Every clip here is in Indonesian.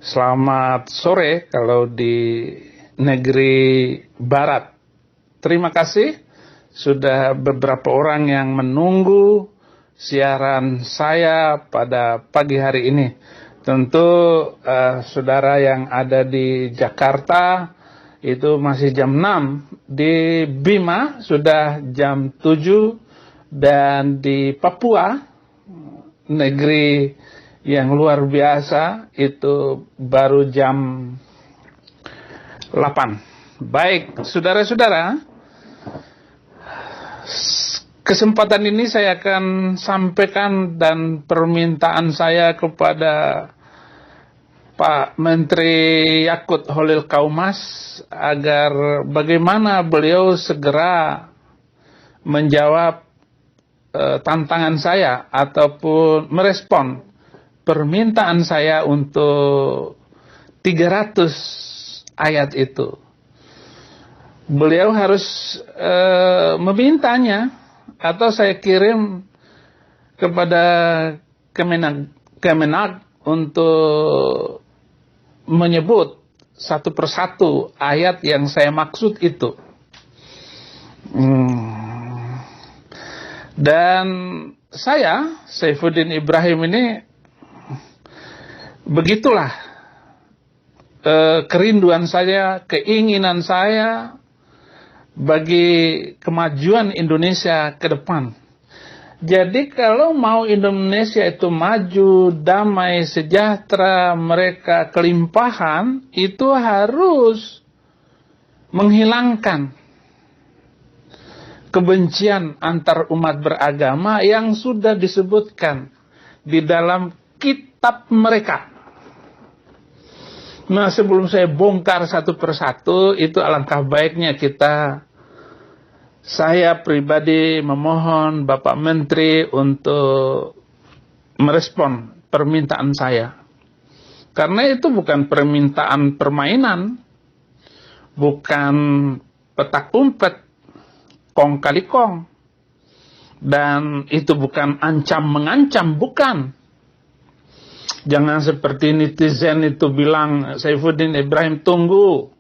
Selamat sore kalau di negeri barat. Terima kasih sudah beberapa orang yang menunggu siaran saya pada pagi hari ini. Tentu saudara yang ada di Jakarta itu masih jam 6, di Bima sudah jam 7, dan di Papua, negeri yang luar biasa, itu baru jam 8. Baik, saudara-saudara, kesempatan ini saya akan sampaikan dan permintaan saya kepada Pak Menteri Yakut Holil Kaumas agar bagaimana beliau segera menjawab tantangan saya ataupun merespon permintaan saya untuk 300 ayat itu. Beliau harus memintanya, atau saya kirim kepada Kemenag untuk menyebut satu persatu ayat yang saya maksud itu. Dan saya, Saifuddin Ibrahim ini, begitulah kerinduan saya, keinginan saya bagi kemajuan Indonesia ke depan. Jadi kalau mau Indonesia itu maju, damai, sejahtera, mereka kelimpahan, itu harus menghilangkan kebencian antar umat beragama yang sudah disebutkan di dalam kitab mereka. Nah, sebelum saya bongkar satu persatu, itu alangkah baiknya saya pribadi memohon Bapak Menteri untuk merespon permintaan saya. Karena itu bukan permintaan permainan, bukan petak umpet, kong kali kong, dan itu bukan ancam-mengancam, bukan. Jangan seperti netizen itu bilang, Saifuddin Ibrahim tunggu,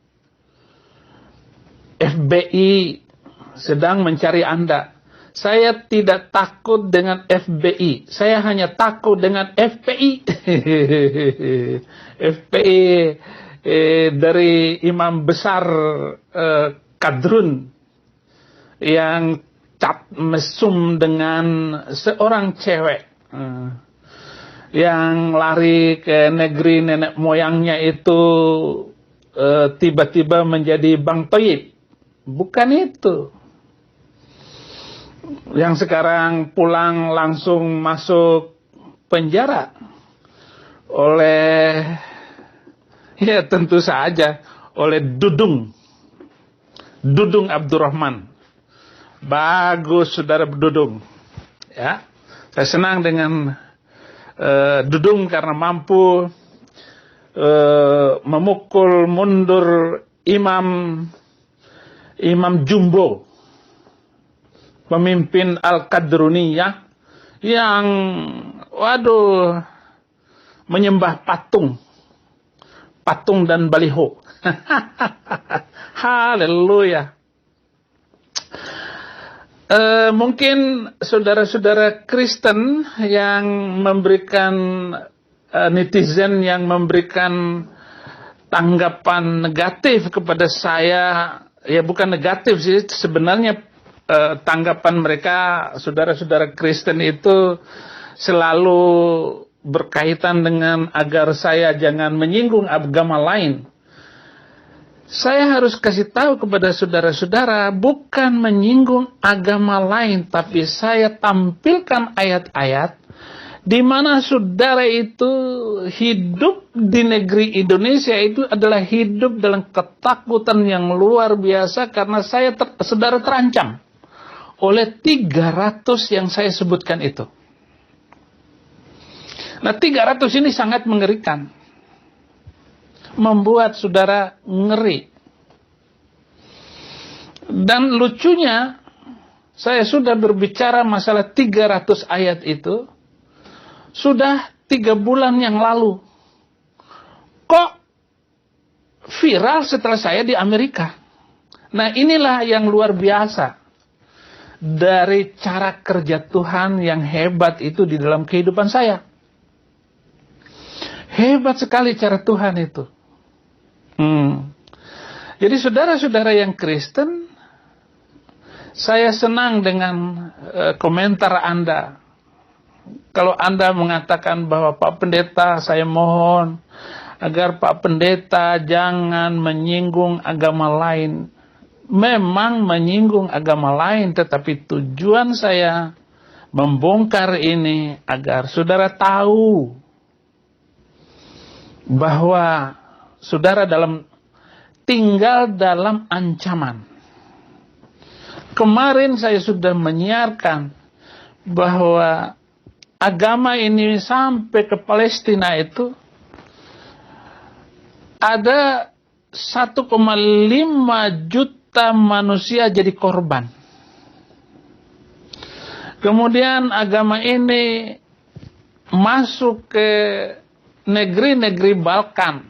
FBI sedang mencari Anda. Saya tidak takut dengan FBI, saya hanya takut dengan FPI. FPI dari imam besar Kadrun yang cap mesum dengan seorang cewek yang lari ke negeri nenek moyangnya itu tiba-tiba menjadi Bang Toyib. Bukan itu. Yang sekarang pulang langsung masuk penjara oleh, ya tentu saja, oleh Dudung Abdurrahman. Bagus saudara Dudung. Ya, saya senang dengan Dudung karena mampu memukul mundur Imam Jumbo, pemimpin Al-Qadruniyah yang menyembah patung dan baliho. Haleluya. Mungkin saudara-saudara Kristen yang memberikan netizen yang memberikan tanggapan negatif kepada saya, ya bukan negatif sih sebenarnya, tanggapan mereka saudara-saudara Kristen itu selalu berkaitan dengan agar saya jangan menyinggung agama lain. Saya harus kasih tahu kepada saudara-saudara, bukan menyinggung agama lain, tapi saya tampilkan ayat-ayat di mana saudara itu hidup di negeri Indonesia itu adalah hidup dalam ketakutan yang luar biasa, karena saudara terancam oleh 300 yang saya sebutkan itu. Nah, 300 ini sangat mengerikan, membuat saudara ngeri. Dan lucunya, saya sudah berbicara masalah 300 ayat itu sudah 3 bulan yang lalu. Kok viral setelah saya di Amerika. Nah, inilah yang luar biasa dari cara kerja Tuhan yang hebat itu di dalam kehidupan saya. Hebat sekali cara Tuhan itu. Jadi saudara-saudara yang Kristen, saya senang dengan komentar Anda. Kalau Anda mengatakan bahwa Pak Pendeta, saya mohon agar Pak Pendeta jangan menyinggung agama lain. Memang menyinggung agama lain, tetapi tujuan saya membongkar ini agar saudara tahu bahwa saudara tinggal dalam ancaman. Kemarin saya sudah menyiarkan bahwa agama ini sampai ke Palestina itu ada 1,5 juta manusia jadi korban. Kemudian agama ini masuk ke negeri-negeri Balkan.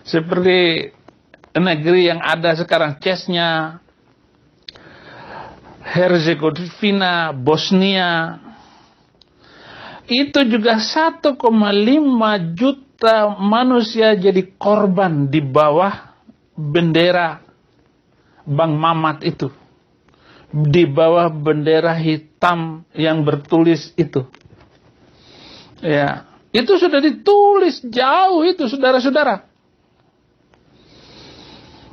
Seperti negeri yang ada sekarang, Chechnya, Herzegovina, Bosnia. Itu juga 1,5 juta manusia jadi korban di bawah bendera Bang Mamat itu. Di bawah bendera hitam yang bertulis itu. Ya, itu sudah ditulis jauh itu, saudara-saudara.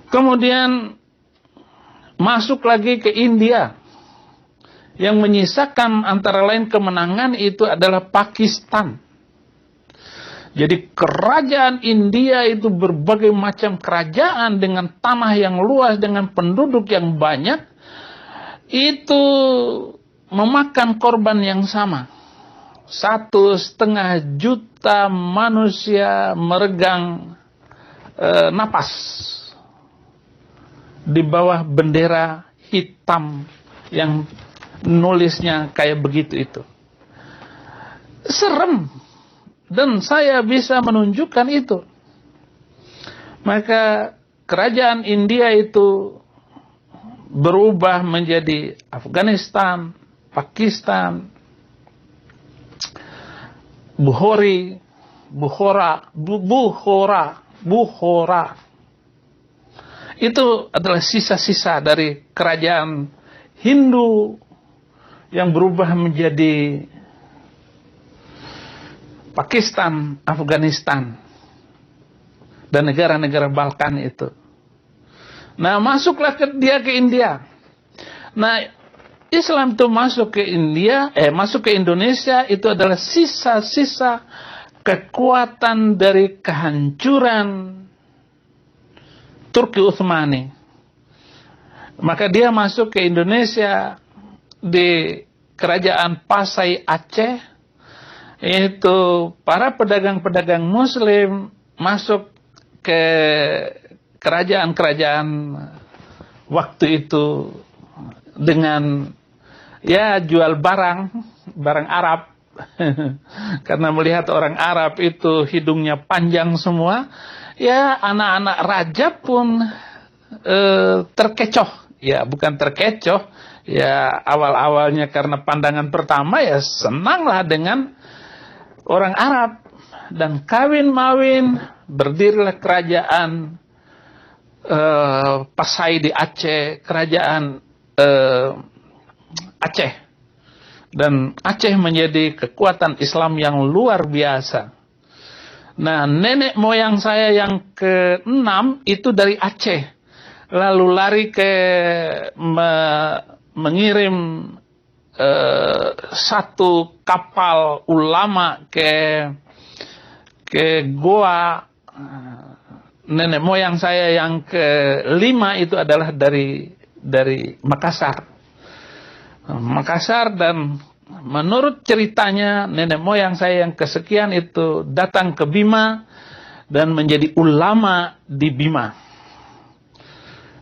Kemudian masuk lagi ke India. Yang menyisakan antara lain kemenangan itu adalah Pakistan. Jadi kerajaan India itu berbagai macam kerajaan dengan tanah yang luas, dengan penduduk yang banyak. Itu memakan korban yang sama. 1,5 juta manusia meregang napas di bawah bendera hitam yang nulisnya kayak begitu itu. Serem. Dan saya bisa menunjukkan itu. Maka kerajaan India itu berubah menjadi Afghanistan, Pakistan, Bukhara. Itu adalah sisa-sisa dari kerajaan Hindu yang berubah menjadi Pakistan, Afghanistan, dan negara-negara Balkan itu. Nah, masuklah dia ke India. Nah, Islam itu masuk ke Indonesia itu adalah sisa-sisa kekuatan dari kehancuran Turki Utsmani. Maka dia masuk ke Indonesia di kerajaan Pasai Aceh. Itu para pedagang-pedagang Muslim masuk ke kerajaan-kerajaan waktu itu dengan jual barang Arab. Karena melihat orang Arab itu hidungnya panjang semua, anak-anak raja pun terkecoh. Bukan terkecoh, awal-awalnya karena pandangan pertama senanglah dengan orang Arab, dan kawin-mawin berdirilah kerajaan Pasai di Aceh, kerajaan Aceh, dan Aceh menjadi kekuatan Islam yang luar biasa. Nah, nenek moyang saya yang ke-6 itu dari Aceh, lalu lari mengirim satu kapal ulama ke Goa. Nenek moyang saya yang ke-5 itu adalah dari Makassar. Dan menurut ceritanya nenek moyang saya yang kesekian itu datang ke Bima dan menjadi ulama di Bima.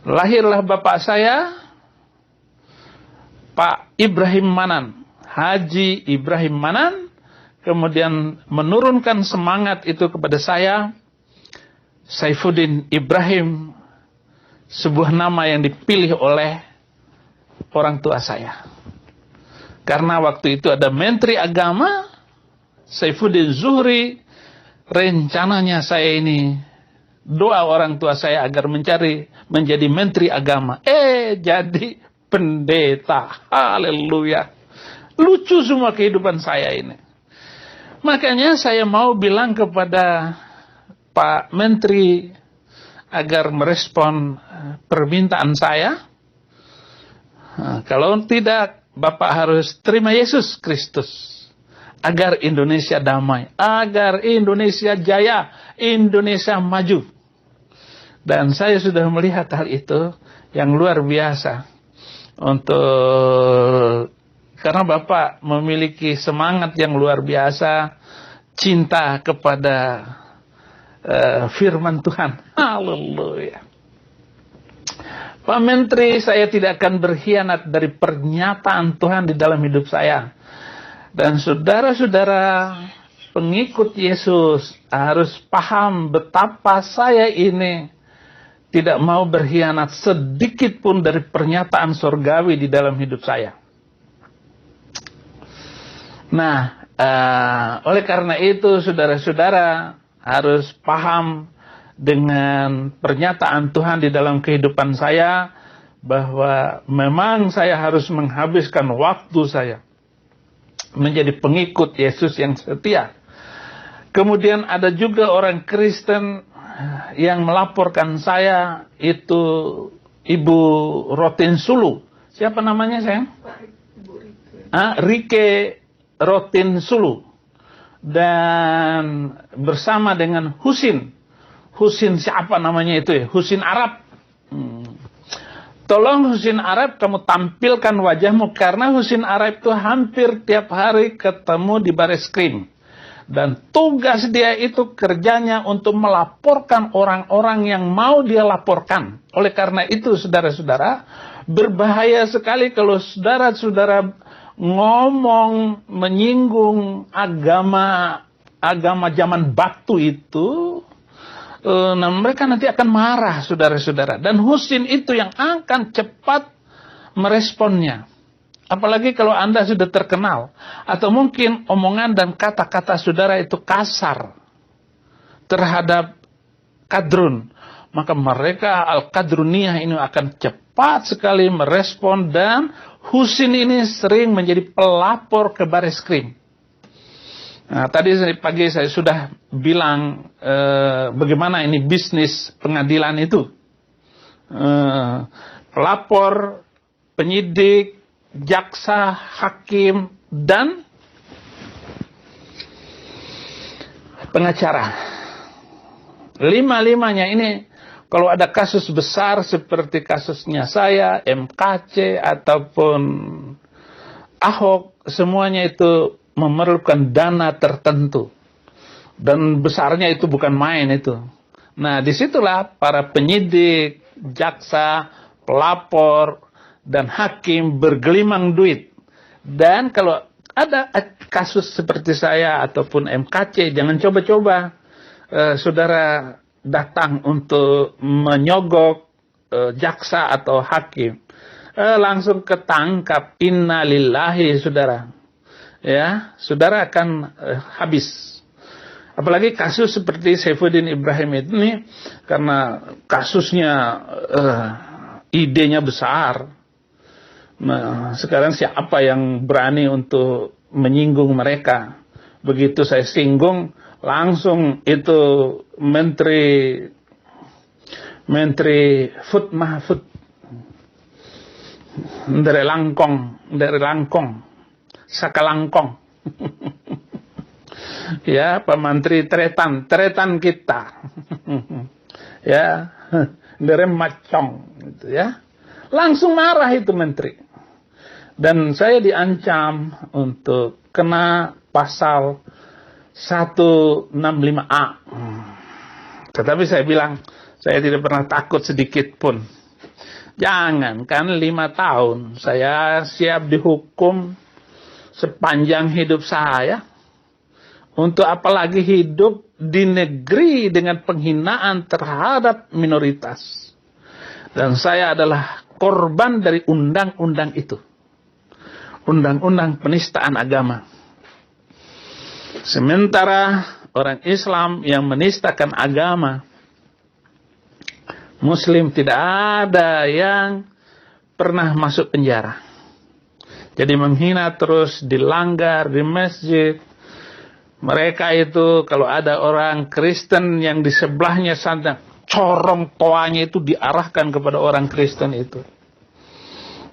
Lahirlah bapak saya, Pak Ibrahim Manan, Haji Ibrahim Manan, kemudian menurunkan semangat itu kepada saya, Saifuddin Ibrahim sebuah nama yang dipilih oleh orang tua saya. Karena waktu itu ada Menteri Agama Saifuddin Zuhri, rencananya saya ini doa orang tua saya agar menjadi Menteri Agama. Jadi pendeta. Haleluya. Lucu semua kehidupan saya ini. Makanya saya mau bilang kepada Pak Menteri agar merespon permintaan saya. Kalau tidak, Bapak harus terima Yesus Kristus agar Indonesia damai, agar Indonesia jaya, Indonesia maju. Dan saya sudah melihat hal itu yang luar biasa. Karena Bapak memiliki semangat yang luar biasa, cinta kepada firman Tuhan. Haleluya. Pak Menteri, saya tidak akan berkhianat dari pernyataan Tuhan di dalam hidup saya. Dan saudara-saudara pengikut Yesus harus paham betapa saya ini tidak mau berkhianat sedikit pun dari pernyataan surgawi di dalam hidup saya. Nah, oleh karena itu saudara-saudara harus paham dengan pernyataan Tuhan di dalam kehidupan saya, bahwa memang saya harus menghabiskan waktu saya menjadi pengikut Yesus yang setia. Kemudian ada juga orang Kristen yang melaporkan saya, itu Ibu Rotin Sulu. Siapa namanya sayang? Rike Rotin Sulu. Dan bersama dengan Husin siapa namanya itu ya? Husin Arab. Tolong Husin Arab kamu tampilkan wajahmu, karena Husin Arab itu hampir tiap hari ketemu di baris krim. Dan tugas dia itu kerjanya untuk melaporkan orang-orang yang mau dia laporkan. Oleh karena itu saudara-saudara, berbahaya sekali kalau saudara-saudara ngomong menyinggung agama zaman batu itu. Nah, mereka nanti akan marah saudara-saudara. Dan Husin itu yang akan cepat meresponnya. Apalagi kalau Anda sudah terkenal. Atau mungkin omongan dan kata-kata saudara itu kasar terhadap kadrun. Maka mereka Al-Kadruniyah ini akan cepat sekali merespon. Dan Husin ini sering menjadi pelapor ke baris krim. Nah, tadi pagi saya sudah bilang bagaimana ini bisnis pengadilan itu. Pelapor, penyidik, jaksa, hakim, dan pengacara. Lima-limanya ini kalau ada kasus besar seperti kasusnya saya, MKC, ataupun Ahok, semuanya itu memerlukan dana tertentu. Dan besarnya itu bukan main itu. Nah, disitulah para penyidik, jaksa, pelapor, dan hakim bergelimang duit. Dan kalau ada kasus seperti saya ataupun MKC, jangan coba-coba saudara datang untuk menyogok jaksa atau hakim. Langsung ketangkap. Innalillahi saudara. Ya, saudara akan habis. Apalagi kasus seperti Saifuddin Ibrahim ini, karena kasusnya idenya besar. Nah, sekarang siapa yang berani untuk menyinggung mereka? Begitu saya singgung, langsung itu Menteri Food Mahfud dari Langkong. Sakalangkong. Ya, Pak Menteri tretan kita. Ya, dari macong gitu ya. Langsung marah itu menteri. Dan saya diancam untuk kena pasal 165A. Tetapi saya bilang, saya tidak pernah takut sedikit pun. Jangan, kan 5 tahun saya siap dihukum sepanjang hidup saya. Untuk apalagi hidup di negeri dengan penghinaan terhadap minoritas. Dan saya adalah korban dari undang-undang itu. Undang-undang penistaan agama. Sementara orang Islam yang menistakan agama, Muslim tidak ada yang pernah masuk penjara. Jadi menghina terus, dilanggar di masjid. Mereka itu kalau ada orang Kristen yang di sebelahnya sana, corong toanya itu diarahkan kepada orang Kristen itu.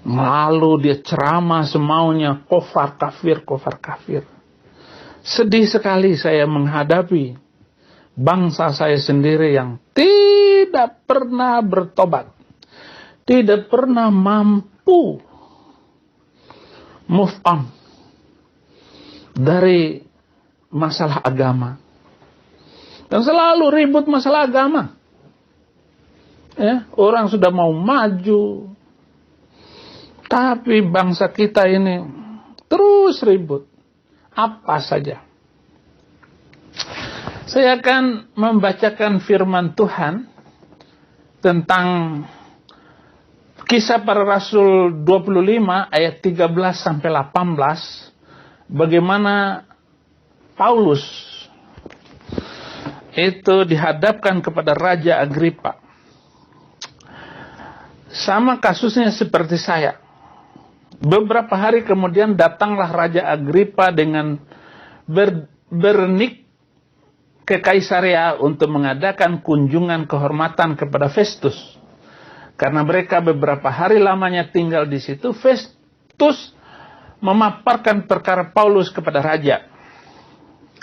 Lalu dia ceramah semaunya, kafir, kafir, kafir, kafir. Sedih sekali saya menghadapi bangsa saya sendiri yang tidak pernah bertobat. Tidak pernah mampu move on dari masalah agama. Dan selalu ribut masalah agama. Ya, orang sudah mau maju, tapi bangsa kita ini terus ribut. Apa saja. Saya akan membacakan firman Tuhan tentang Kisah Para Rasul 25 ayat 13 sampai 18. Bagaimana Paulus itu dihadapkan kepada Raja Agripa. Sama kasusnya seperti saya. Beberapa hari kemudian datanglah Raja Agripa dengan bernik ke Kaisarea untuk mengadakan kunjungan kehormatan kepada Festus. Karena mereka beberapa hari lamanya tinggal di situ, Festus memaparkan perkara Paulus kepada raja.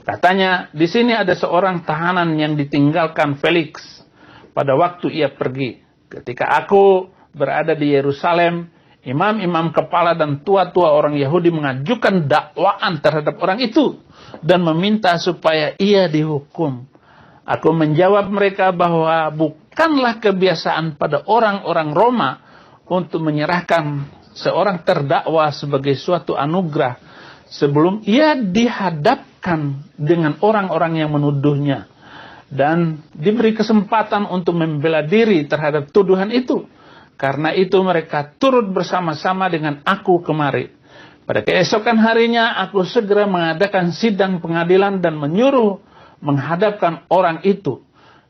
Katanya, di sini ada seorang tahanan yang ditinggalkan Felix pada waktu ia pergi. Ketika aku berada di Yerusalem, imam-imam kepala dan tua-tua orang Yahudi mengajukan dakwaan terhadap orang itu dan meminta supaya ia dihukum. Aku menjawab mereka bahwa bukanlah kebiasaan pada orang-orang Roma untuk menyerahkan seorang terdakwa sebagai suatu anugerah sebelum ia dihadapkan dengan orang-orang yang menuduhnya dan diberi kesempatan untuk membela diri terhadap tuduhan itu. Karena itu mereka turut bersama-sama dengan aku kemari. Pada keesokan harinya aku segera mengadakan sidang pengadilan dan menyuruh menghadapkan orang itu.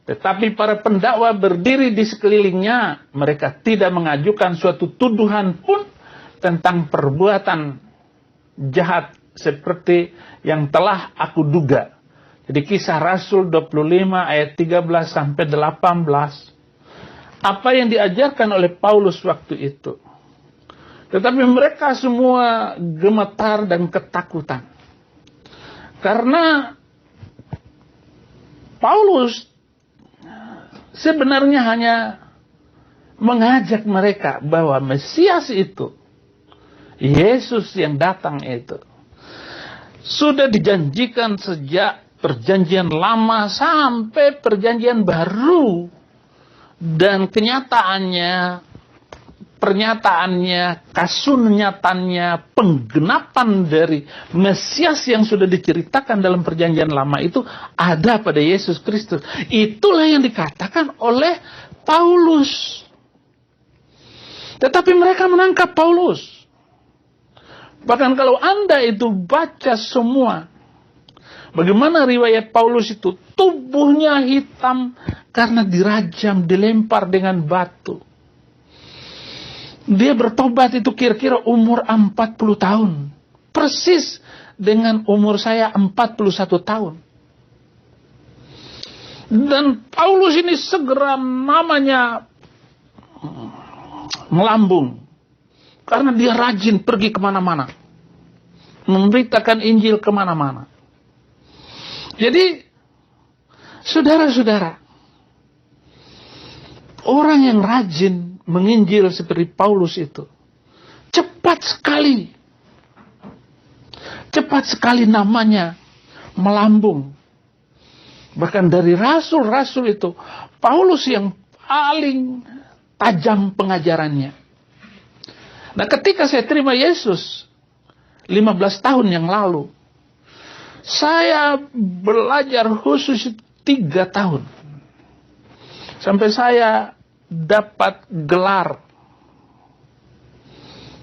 Tetapi para pendakwa berdiri di sekelilingnya. Mereka tidak mengajukan suatu tuduhan pun tentang perbuatan jahat seperti yang telah aku duga. Jadi Kisah Rasul 25 ayat 13 sampai 18. Apa yang diajarkan oleh Paulus waktu itu. Tetapi mereka semua gemetar dan ketakutan. Karena Paulus sebenarnya hanya mengajak mereka bahwa Mesias itu, Yesus yang datang itu, sudah dijanjikan sejak perjanjian lama sampai perjanjian baru. Dan pernyataannya, kasunyatannya, penggenapan dari Mesias yang sudah diceritakan dalam perjanjian lama itu ada pada Yesus Kristus. Itulah yang dikatakan oleh Paulus. Tetapi mereka menangkap Paulus. Bahkan kalau Anda itu baca semua, bagaimana riwayat Paulus itu, tubuhnya hitam karena dirajam, dilempar dengan batu. Dia bertobat itu kira-kira umur 40 tahun. Persis dengan umur saya 41 tahun. Dan Paulus ini segera namanya melambung. Karena dia rajin pergi kemana-mana. Memberitakan Injil kemana-mana. Jadi, saudara-saudara, orang yang rajin menginjil seperti Paulus itu, cepat sekali namanya melambung. Bahkan dari rasul-rasul itu, Paulus yang paling tajam pengajarannya. Nah, ketika saya terima Yesus 15 tahun yang lalu, saya belajar khusus 3 tahun. Sampai saya dapat gelar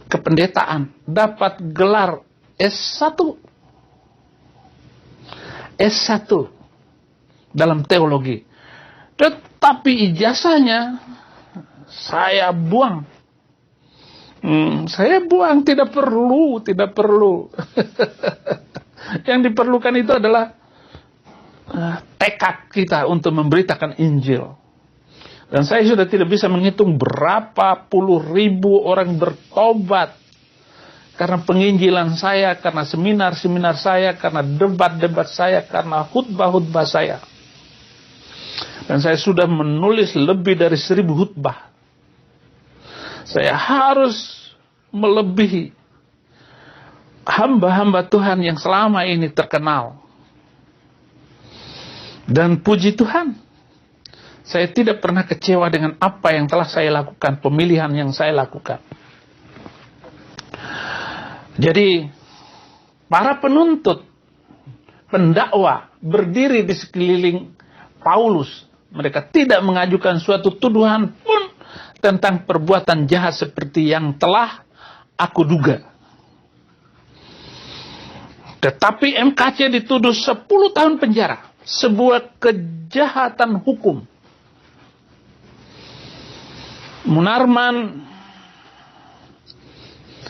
kependetaan, dapat gelar S1 dalam teologi. Tetapi ijazahnya saya buang. Saya buang, tidak perlu. Yang diperlukan itu adalah tekad kita untuk memberitakan Injil. Dan saya sudah tidak bisa menghitung berapa puluh ribu orang bertobat karena penginjilan saya, karena seminar-seminar saya, karena debat-debat saya, karena khutbah-khutbah saya. Dan saya sudah menulis lebih dari 1000 khutbah. Saya harus melebihi hamba-hamba Tuhan yang selama ini terkenal. Dan puji Tuhan, saya tidak pernah kecewa dengan apa yang telah saya lakukan, pemilihan yang saya lakukan. Jadi, para penuntut, pendakwa, berdiri di sekeliling Paulus. Mereka tidak mengajukan suatu tuduhan pun tentang perbuatan jahat seperti yang telah aku duga. Tetapi MKC dituduh 10 tahun penjara. Sebuah kejahatan hukum. Munarman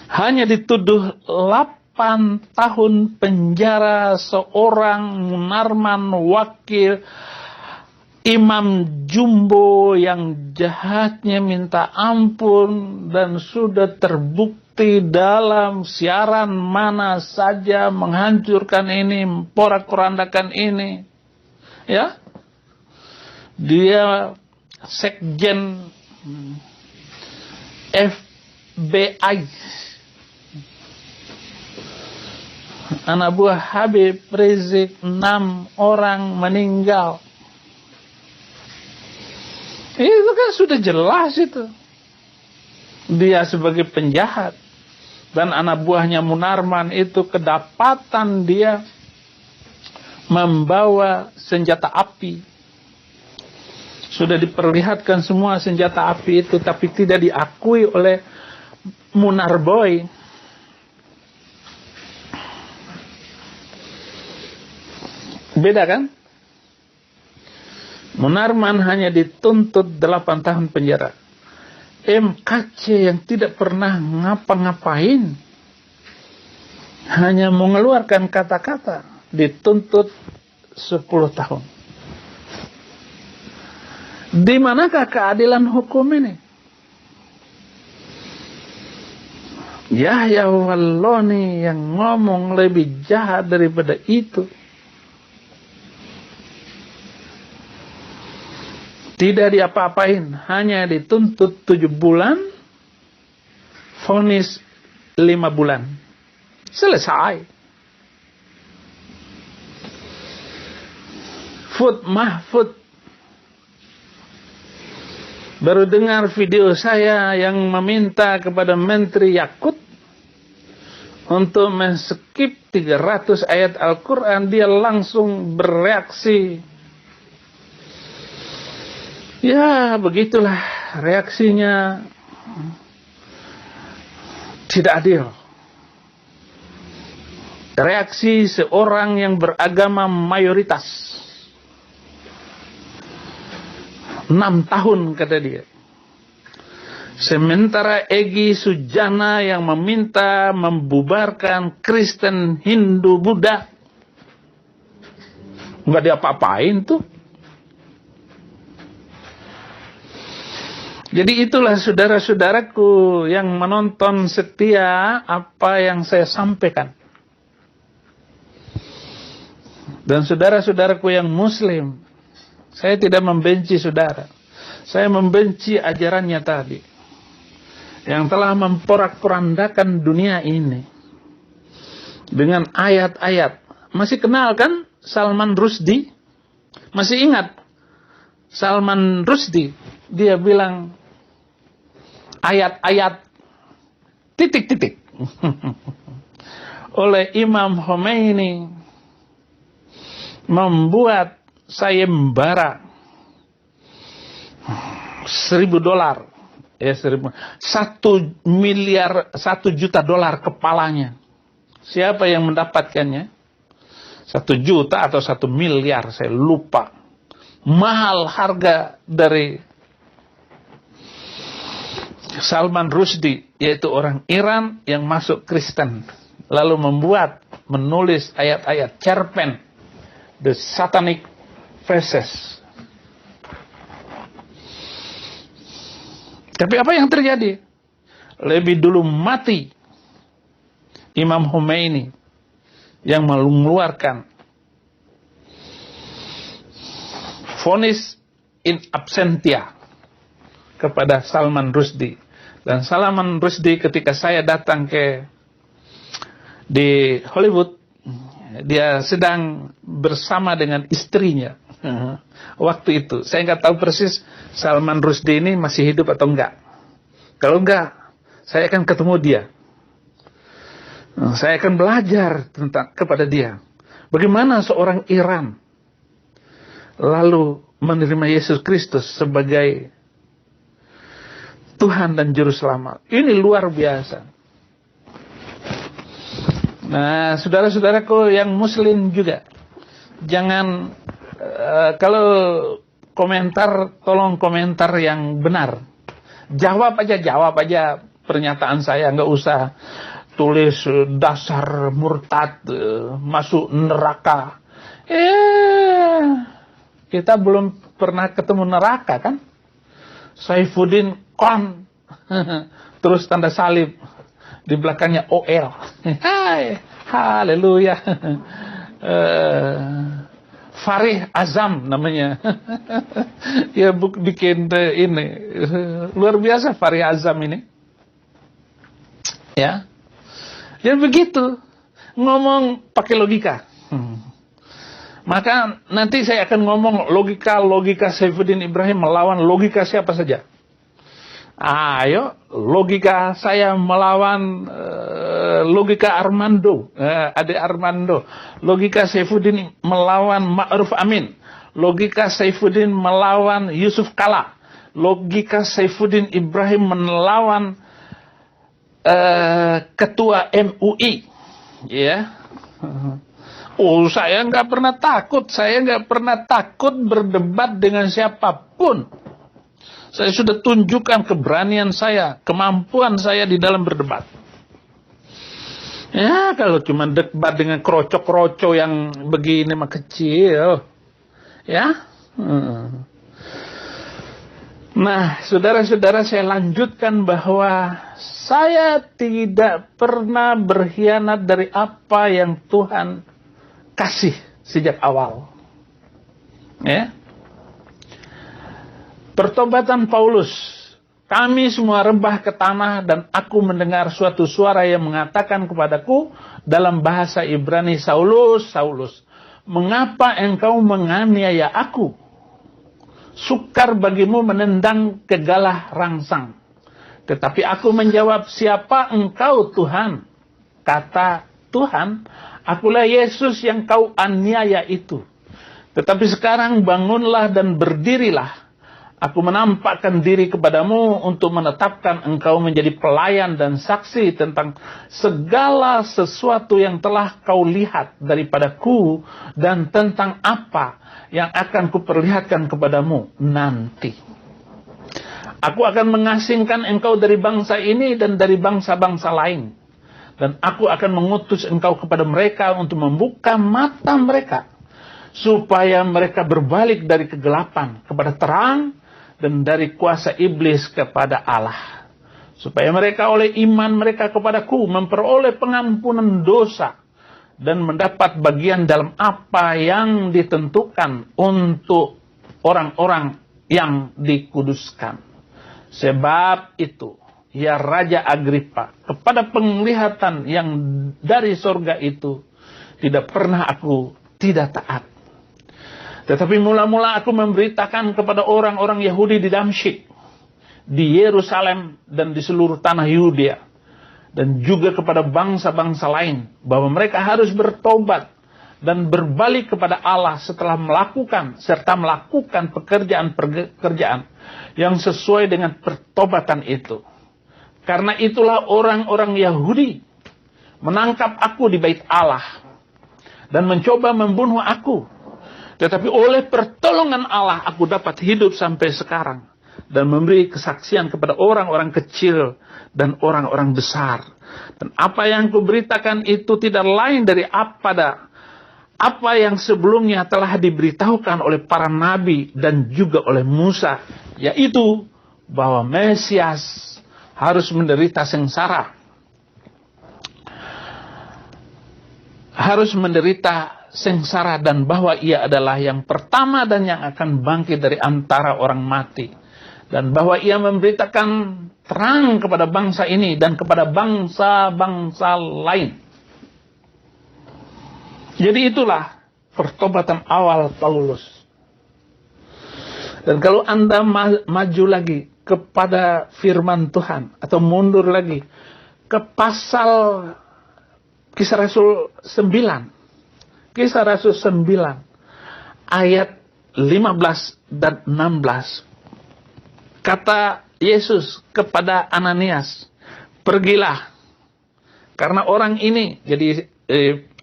hanya dituduh 8 tahun penjara. Seorang Munarman wakil imam jumbo yang jahatnya minta ampun dan sudah terbukti dalam siaran mana saja menghancurkan ini, porak-porandakan ini. Ya, dia sekjen FBI, anak buah Habib Rizik, 6 orang meninggal. Itu kan sudah jelas itu. Dia sebagai penjahat. Dan anak buahnya Munarman itu kedapatan dia membawa senjata api. Sudah diperlihatkan semua senjata api itu, tapi tidak diakui oleh Munarboy. Beda kan? Munarman hanya dituntut 8 tahun penjara. MKC yang tidak pernah ngapa-ngapain, hanya mengeluarkan kata-kata, dituntut 10 tahun. Di manakah keadilan hukum ini? Yahya Walloni yang ngomong lebih jahat daripada itu. Tidak diapa-apain, hanya dituntut 7 bulan, vonis 5 bulan. Selesai. Mahfud baru dengar video saya yang meminta kepada Menteri Yakut untuk men-skip 300 ayat Al-Quran, dia langsung bereaksi. Ya, begitulah reaksinya, tidak adil. Reaksi seorang yang beragama mayoritas. 6 tahun kata dia. Sementara Egy Sujana yang meminta membubarkan Kristen, Hindu, Buddha, nggak diapa-apain tuh. Jadi itulah saudara-saudaraku yang menonton setia apa yang saya sampaikan. Dan saudara-saudaraku yang muslim, saya tidak membenci saudara. Saya membenci ajarannya tadi, yang telah memporak-porandakan dunia ini dengan ayat-ayat. Masih kenal kan Salman Rushdie? Masih ingat Salman Rushdie? Dia bilang ayat-ayat titik-titik oleh Imam Khomeini membuat sayembara $1.000, ya 1 juta dolar kepalanya. Siapa yang mendapatkannya? 1 juta atau 1 miliar, saya lupa. Mahal harga dari Salman Rushdie, yaitu orang Iran yang masuk Kristen, lalu menulis ayat-ayat cerpen, The Satanic Verses. Tapi apa yang terjadi? Lebih dulu mati Imam Khomeini yang mengeluarkan vonis in absentia kepada Salman Rushdie. Dan Salman Rushdie ketika saya datang di Hollywood, dia sedang bersama dengan istrinya. Waktu itu saya nggak tahu persis Salman Rushdie ini masih hidup atau enggak. Kalau enggak, saya akan ketemu dia. Saya akan belajar kepada dia. Bagaimana seorang Iran lalu menerima Yesus Kristus sebagai Tuhan dan Juru Selamat. Ini luar biasa. Nah, saudara-saudaraku yang Muslim juga, jangan kalau komentar, tolong komentar yang benar. Jawab aja pernyataan saya, nggak usah tulis dasar murtad, masuk neraka. Kita belum pernah ketemu neraka kan? Saifuddin Kon, terus tanda salib di belakangnya OL. Hai, haleluya. Farih Azam namanya. Ya bikin ini luar biasa Farih Azam ini. Ya. Ya begitu. Ngomong pakai logika. Maka nanti saya akan ngomong logika Saifuddin Ibrahim melawan logika siapa saja. Ayo, logika saya melawan logika Armando, adik Armando. Logika Saifuddin melawan Ma'ruf Amin. Logika Saifuddin melawan Yusuf Kala. Logika Saifuddin Ibrahim melawan ketua MUI. Ya. Oh, saya nggak pernah takut. Saya nggak pernah takut berdebat dengan siapapun. Saya sudah tunjukkan keberanian saya, kemampuan saya di dalam berdebat. Ya, kalau cuma debat dengan kroco-kroco yang begini mah kecil. Ya. Nah, saudara-saudara, saya lanjutkan bahwa saya tidak pernah berkhianat dari apa yang Tuhan kasih sejak awal. Ya. Pertobatan Paulus, kami semua rebah ke tanah dan aku mendengar suatu suara yang mengatakan kepadaku dalam bahasa Ibrani, Saulus, Saulus, mengapa engkau menganiaya aku? Sukar bagimu menendang kegalah rangsang. Tetapi aku menjawab, siapa engkau Tuhan? Kata Tuhan, akulah Yesus yang kau aniaya itu. Tetapi sekarang bangunlah dan berdirilah. Aku menampakkan diri kepadamu untuk menetapkan engkau menjadi pelayan dan saksi tentang segala sesuatu yang telah kau lihat daripadaku dan tentang apa yang akan kuperlihatkan kepadamu nanti. Aku akan mengasingkan engkau dari bangsa ini dan dari bangsa-bangsa lain. Dan aku akan mengutus engkau kepada mereka untuk membuka mata mereka, supaya mereka berbalik dari kegelapan kepada terang, dan dari kuasa iblis kepada Allah, supaya mereka oleh iman mereka kepadaku memperoleh pengampunan dosa dan mendapat bagian dalam apa yang ditentukan untuk orang-orang yang dikuduskan. Sebab itu, ya Raja Agripa, kepada penglihatan yang dari sorga itu tidak pernah aku tidak taat. Tetapi mula-mula aku memberitakan kepada orang-orang Yahudi di Damsyik, di Yerusalem dan di seluruh tanah Yudea, dan juga kepada bangsa-bangsa lain, bahwa mereka harus bertobat dan berbalik kepada Allah setelah melakukan pekerjaan-pekerjaan yang sesuai dengan pertobatan itu. Karena itulah orang-orang Yahudi menangkap aku di bait Allah dan mencoba membunuh aku. Tetapi oleh pertolongan Allah aku dapat hidup sampai sekarang dan memberi kesaksian kepada orang-orang kecil dan orang-orang besar. Dan apa yang kuberitakan itu tidak lain dari apa yang sebelumnya telah diberitahukan oleh para nabi dan juga oleh Musa, yaitu bahwa Mesias harus menderita sengsara. Harus menderita sengsara dan bahwa ia adalah yang pertama dan yang akan bangkit dari antara orang mati. Dan bahwa ia memberitakan terang kepada bangsa ini dan kepada bangsa-bangsa lain. Jadi itulah pertobatan awal Paulus. Dan kalau Anda maju lagi kepada firman Tuhan atau mundur lagi ke pasal Kisah Rasul 9. Kisah Rasul 9 ayat 15 dan 16. Kata Yesus kepada Ananias, "Pergilah." Karena orang ini, jadi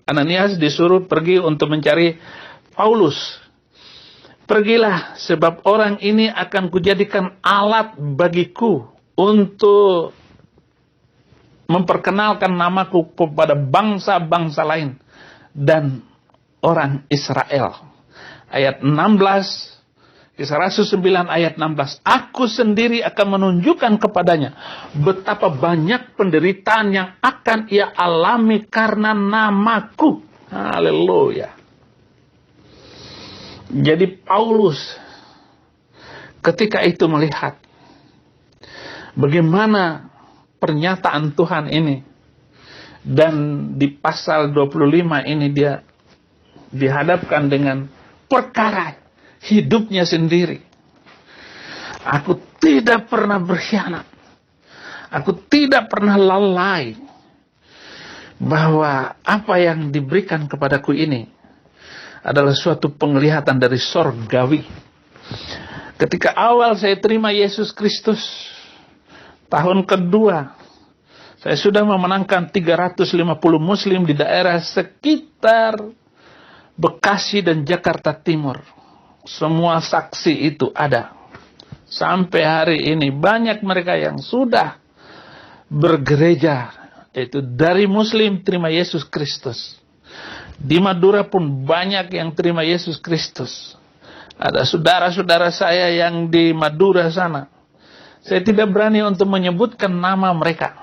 Ananias disuruh pergi untuk mencari Paulus. "Pergilah, sebab orang ini akan kujadikan alat bagiku untuk memperkenalkan namaku kepada bangsa-bangsa lain dan orang Israel." Ayat 16, Kisah Rasul 9 ayat 16. "Aku sendiri akan menunjukkan kepadanya betapa banyak penderitaan yang akan ia alami karena namaku." Haleluya. Jadi Paulus ketika itu melihat bagaimana pernyataan Tuhan ini, dan di pasal 25 ini dia dihadapkan dengan perkara hidupnya sendiri. "Aku tidak pernah berkhianat. Aku tidak pernah lalai. Bahwa apa yang diberikan kepadaku ini adalah suatu penglihatan dari sorgawi. Ketika awal saya terima Yesus Kristus, tahun kedua, saya sudah memenangkan 350 muslim di daerah sekitar Bekasi dan Jakarta Timur. Semua saksi itu ada. Sampai hari ini banyak mereka yang sudah bergereja, yaitu dari muslim terima Yesus Kristus. Di Madura pun banyak yang terima Yesus Kristus. Ada saudara-saudara saya yang di Madura sana. Saya tidak berani untuk menyebutkan nama mereka.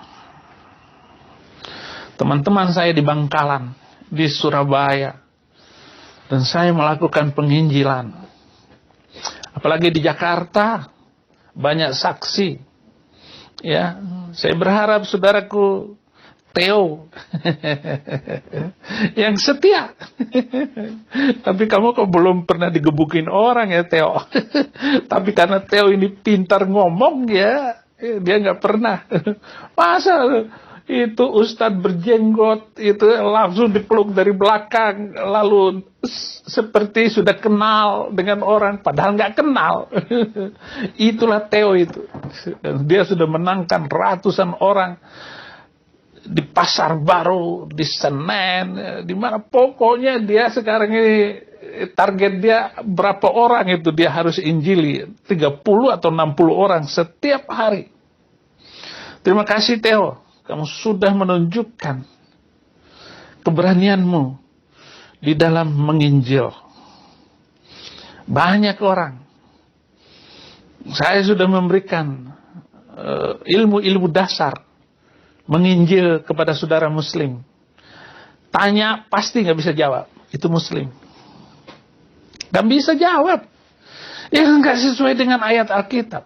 Teman-teman saya di Bangkalan, di Surabaya. Dan saya melakukan penginjilan. Apalagi di Jakarta, banyak saksi. Ya, saya berharap saudaraku Theo yang setia. Tapi kamu kok belum pernah digebukin orang ya Theo. Tapi karena Theo ini pintar ngomong ya, dia nggak pernah. Masa itu Ustadz berjenggot itu langsung dipeluk dari belakang, lalu seperti sudah kenal dengan orang padahal nggak kenal. Itulah Theo itu. Dan dia sudah menangkan ratusan orang di Pasar Baru, di Senen, di mana pokoknya dia sekarang ini target dia berapa orang itu dia harus injili, 30 atau 60 orang setiap hari. Terima kasih Theo. Kamu sudah menunjukkan keberanianmu di dalam menginjil. Banyak orang. Saya sudah memberikan ilmu-ilmu dasar menginjil kepada saudara muslim. Tanya pasti nggak bisa jawab. Itu muslim. Nggak bisa jawab. Ya nggak sesuai dengan ayat Alkitab.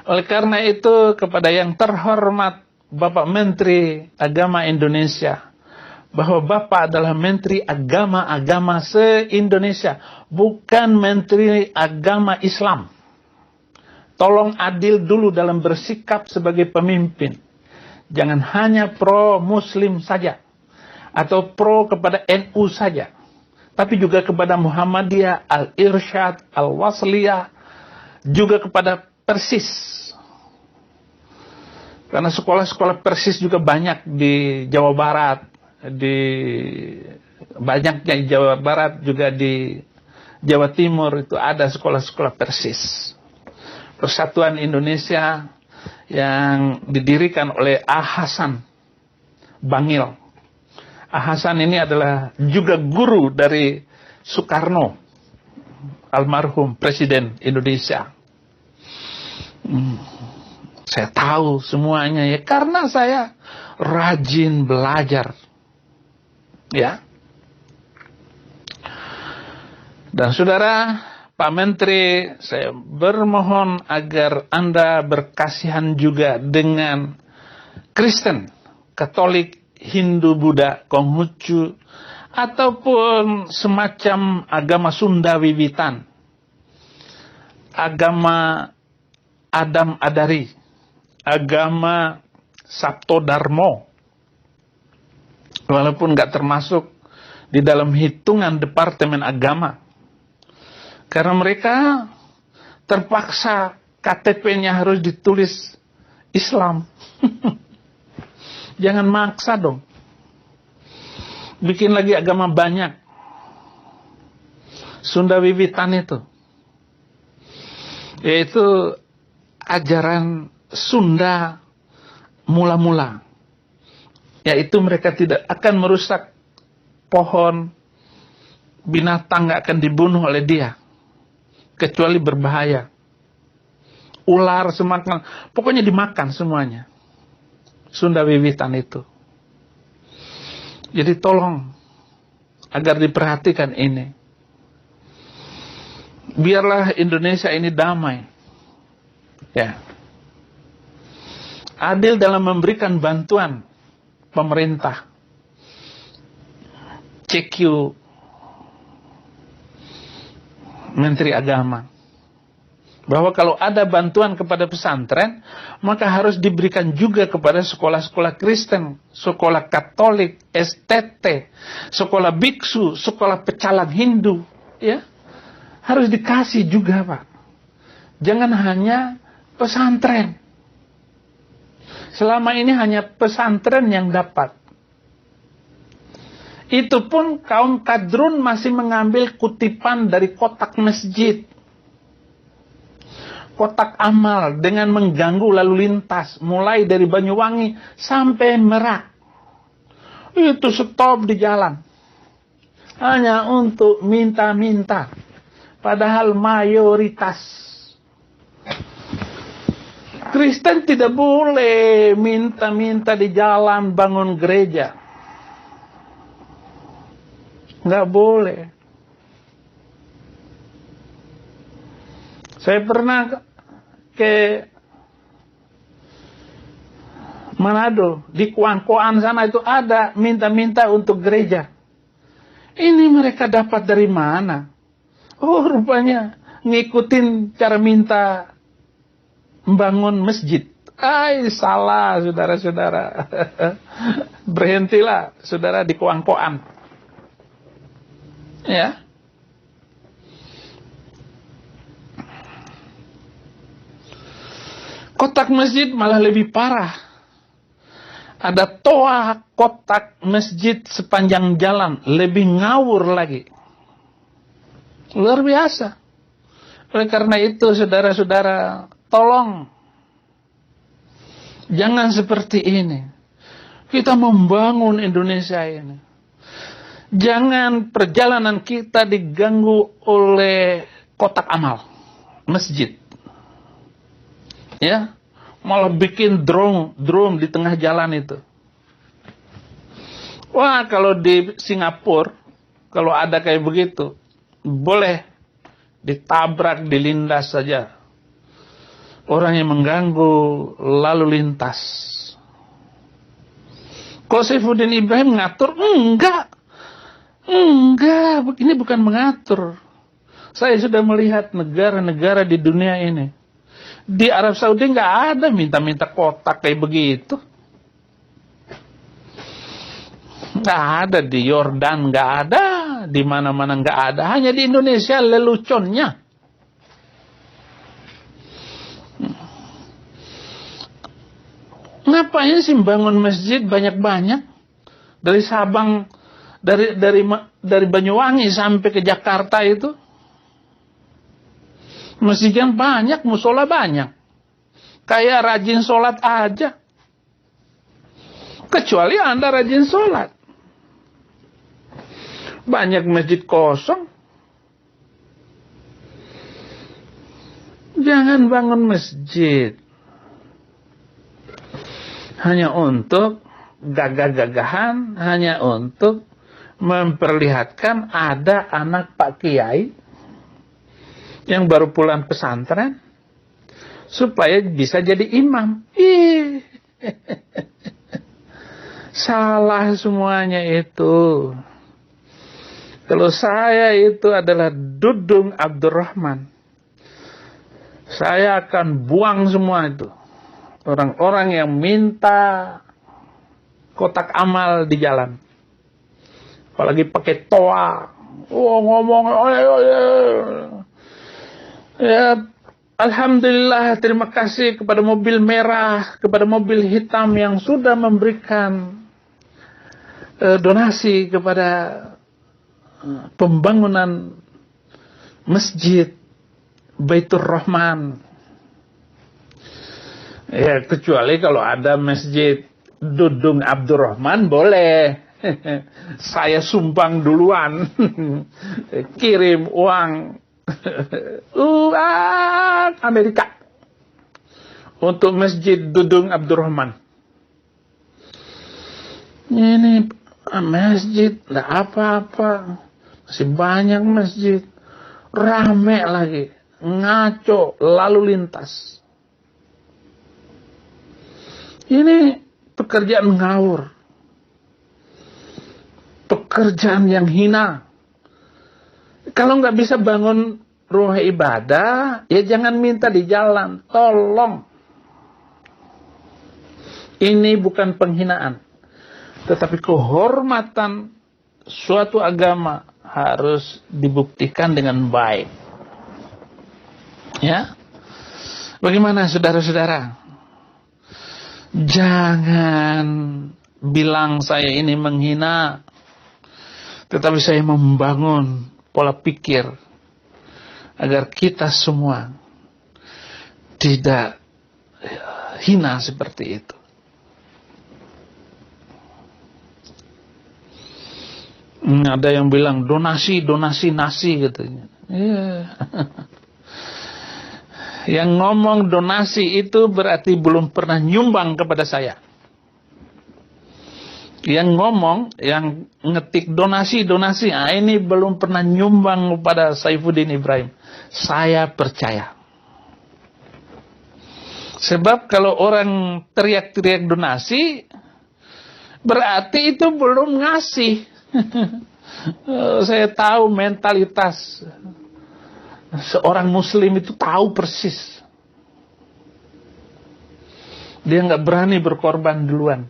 Oleh karena itu kepada yang terhormat Bapak Menteri Agama Indonesia, bahwa Bapak adalah Menteri Agama se-Indonesia, bukan Menteri Agama Islam. Tolong adil dulu dalam bersikap sebagai pemimpin. Jangan hanya pro-Muslim saja. atau pro kepada NU saja, tapi juga kepada Muhammadiyah, Al-Irsyad, Al-Wasliyah, juga kepada Persis. Karena sekolah-sekolah Persis juga banyak di Jawa Barat, banyaknya di Jawa Barat, juga di Jawa Timur itu ada sekolah-sekolah Persis. Persatuan Indonesia yang didirikan oleh A. Hasan Bangil. A. Hasan ini adalah juga guru dari Soekarno, almarhum Presiden Indonesia. Saya tahu semuanya ya, karena saya rajin belajar. Ya. Dan saudara, Pak Menteri, saya bermohon agar Anda berkasihan juga dengan Kristen, Katolik, Hindu, Buddha, Konghucu, ataupun semacam agama Sunda Wiwitan, agama Adam Adari, agama Sabto Darmo, walaupun nggak termasuk di dalam hitungan Departemen Agama. Karena mereka terpaksa KTP-nya harus ditulis Islam. Jangan maksa dong. Bikin lagi agama banyak. Sunda Wiwitan itu, yaitu ajaran Sunda mula-mula. Yaitu mereka tidak akan merusak pohon, binatang nggak akan dibunuh oleh dia. Kecuali berbahaya. Ular, semakan, pokoknya dimakan semuanya. Sunda Wiwitan itu. Jadi tolong, agar diperhatikan ini. Biarlah Indonesia ini damai. Ya. Adil dalam memberikan bantuan pemerintah. CQ Menteri Agama, bahwa kalau ada bantuan kepada pesantren, maka harus diberikan juga kepada sekolah-sekolah Kristen, sekolah Katolik, STT, sekolah biksu, sekolah pecalang Hindu, ya, harus dikasih juga, Pak. Jangan hanya pesantren. Selama ini hanya pesantren yang dapat. Itu pun kaum kadrun masih mengambil kutipan dari kotak masjid. Kotak amal dengan mengganggu lalu lintas. Mulai dari Banyuwangi sampai Merak. Itu stop di jalan. Hanya untuk minta-minta. Padahal mayoritas. Kristen tidak boleh minta-minta di jalan bangun gereja. Nggak boleh. Saya pernah ke Manado, di Kuangkoan sana itu ada minta-minta untuk gereja. Ini mereka dapat dari mana? Oh, rupanya ngikutin cara minta membangun masjid. Salah, saudara-saudara. Berhentilah, saudara, di Kuangkoan. Ya. Kotak masjid malah lebih parah. Ada toa kotak masjid sepanjang jalan, lebih ngawur lagi. Luar biasa. Oleh karena itu, saudara-saudara, tolong jangan seperti ini. Kita membangun Indonesia ini. Jangan perjalanan kita diganggu oleh kotak amal, masjid. Ya, malah bikin drone di tengah jalan itu. Wah, kalau di Singapura, kalau ada kayak begitu, boleh ditabrak, dilindas saja. Orang yang mengganggu lalu lintas. Kok Saifuddin Ibrahim ngatur? Enggak, ini bukan mengatur. Saya sudah melihat negara-negara di dunia ini. Di Arab Saudi nggak ada minta-minta kotak kayak begitu. Nggak ada di Yordan, nggak ada di mana-mana, nggak ada. Hanya di Indonesia leluconnya. Ngapain sih bangun masjid banyak-banyak dari Sabang, dari Banyuwangi sampai ke Jakarta itu? Masjid yang banyak, musola banyak. Kayak rajin sholat aja. Kecuali Anda rajin sholat. Banyak masjid kosong. Jangan bangun masjid hanya untuk gagah-gagahan, hanya untuk memperlihatkan ada anak Pak Kiai yang baru pulang pesantren supaya bisa jadi imam. Salah semuanya itu. Kalau saya itu adalah Dudung Abdurrahman, saya akan buang semua itu. Orang-orang yang minta kotak amal di jalan. Apalagi pakai toa. Ngomong. Ya, alhamdulillah, terima kasih kepada mobil merah, kepada mobil hitam yang sudah memberikan donasi kepada pembangunan masjid Baitur Rahman. Ya, kecuali kalau ada masjid Dudung Abdurrahman boleh. Saya sumbang duluan. Kirim uang Amerika untuk masjid Dudung Abdurrahman. Ini masjid enggak apa-apa. Masih banyak masjid. Rame lagi. Ngaco lalu lintas. Ini pekerjaan ngawur. Pekerjaan yang hina. Kalau nggak bisa bangun rumah ibadah, ya jangan minta di jalan. Tolong. Ini bukan penghinaan. Tetapi kehormatan suatu agama harus dibuktikan dengan baik. Ya. Bagaimana saudara-saudara? Jangan bilang saya ini menghina, tetapi saya membangun pola pikir agar kita semua tidak hina seperti itu. Ada yang bilang donasi nasi katanya. Iya. Yang ngomong donasi itu berarti belum pernah nyumbang kepada saya. Yang ngomong, yang ngetik donasi, ini belum pernah nyumbang kepada Saifuddin Ibrahim. Saya percaya. Sebab kalau orang teriak-teriak donasi, berarti itu belum ngasih. Saya tahu mentalitas seorang muslim itu, tahu persis. Dia nggak berani berkorban duluan.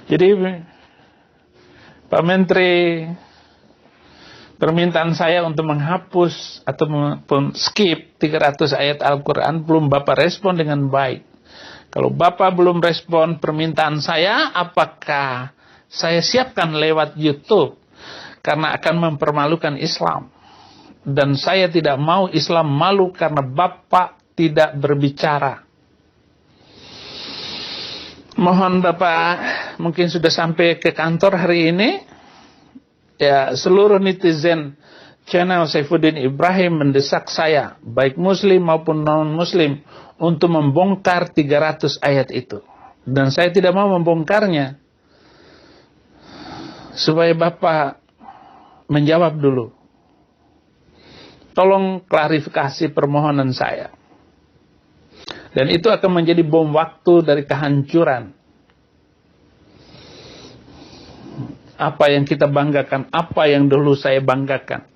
Jadi Pak Menteri, permintaan saya untuk menghapus atau skip 300 ayat Al-Quran belum Bapak respon dengan baik. Kalau Bapak belum respon permintaan saya, apakah saya siapkan lewat YouTube? Karena akan mempermalukan Islam. Dan saya tidak mau Islam malu karena Bapak tidak berbicara. Mohon Bapak, mungkin sudah sampai ke kantor hari ini. Ya, seluruh netizen channel Saifuddin Ibrahim mendesak saya, baik muslim maupun non-muslim, untuk membongkar 300 ayat itu. Dan saya tidak mau membongkarnya. Supaya Bapak menjawab dulu. Tolong klarifikasi permohonan saya. Dan itu akan menjadi bom waktu dari kehancuran. Apa yang kita banggakan, apa yang dulu saya banggakan.